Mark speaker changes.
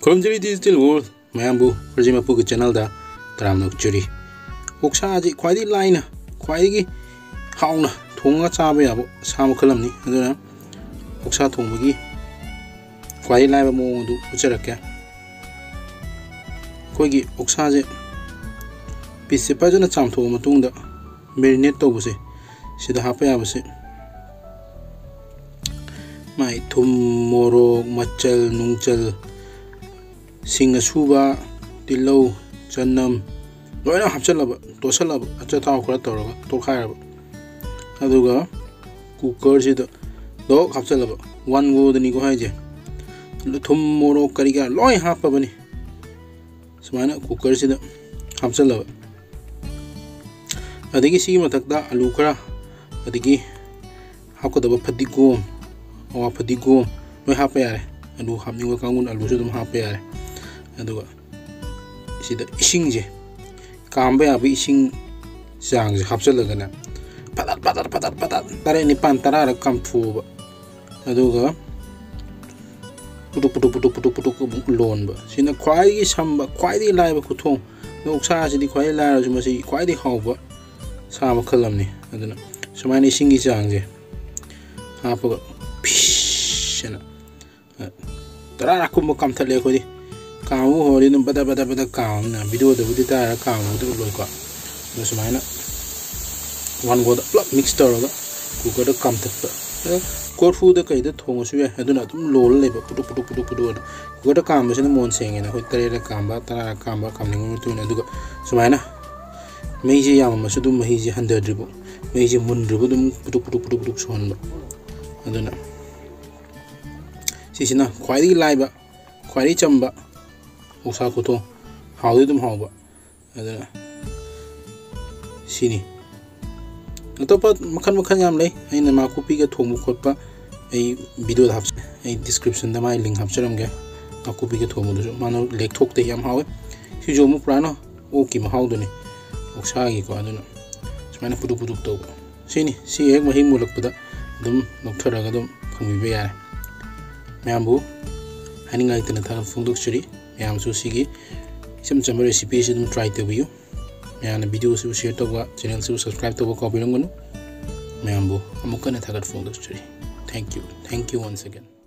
Speaker 1: Kolomjari Digital World Mayambu Rajima Puku channel da Taramnok Churi Oksa aji kwaidi laina kwaidi hauna thonga chabe yabo sam khalamni aduna oksa thongbagi kwaidi laiba mo du ucharakya koigi oksa je pisse pajana chamtho matungda marinate tobuse sida hapa yabuse mai thum morok machal nungchal singa suba tilau chanam loina hapchalaba tosalaba acha taw khara tawraga to khairaba aduga cooker sida do hapchalaba one go dani ko haije thum morok kariga loi hapa bani sumana cooker sida hapchalaba adigi sigi matakda alu khara adigi hakodaba fadigom awa fadigom loi hapa yare alu hapninga kangun alu sudum hapa yare aduga sida ising je kamba ya bi ising sang je hapchalaga na patat tare ni pan tarara kam thuba aduga putuk lon ba sina khwai gi samba khwai di lai ba kuthong noksa sidi khwai lai ra masi khwai di hawba sama khalamni aduna sumani ising gi sang je hapaga phishana tarara kum kam thale khodi kamu hori num bada kam na video da budi ta kamu da loi ka no samaina one go da plug mixture ga cooker da kam thak kor fu da kai da thong su ya aduna tum lol le ba putu cooker da kam se na mon seng na hoi tare da kam ba tara kam ba kam ning tu na duga samaina mei ji yam ma su dum mei ji 100 ribu mei ji mun ribu dum putu son ba aduna sisina khwai lai ba khwai chamba oksa ko to hawde dum hawba adana sini atopa makhan yam lei aina ma copy ga thongmu khotpa ai video da hapse ai description da mai link hapcharam ge ma copy ga thongmu du mano lek thok te yam hawe si jo mu prana o ki ma hawdu ni oksa gi ko adana smana pudu to sini si ek mahi mulak pada dum nokthara ga dum khangbi be yar mayambu hani ngai tana thar phungdok churi ma'am सुगी सम चम recipe से try तबियो ma'am video से share तब channel से subscribe तब कॉपी मैम अमुक थागत phone thank you once again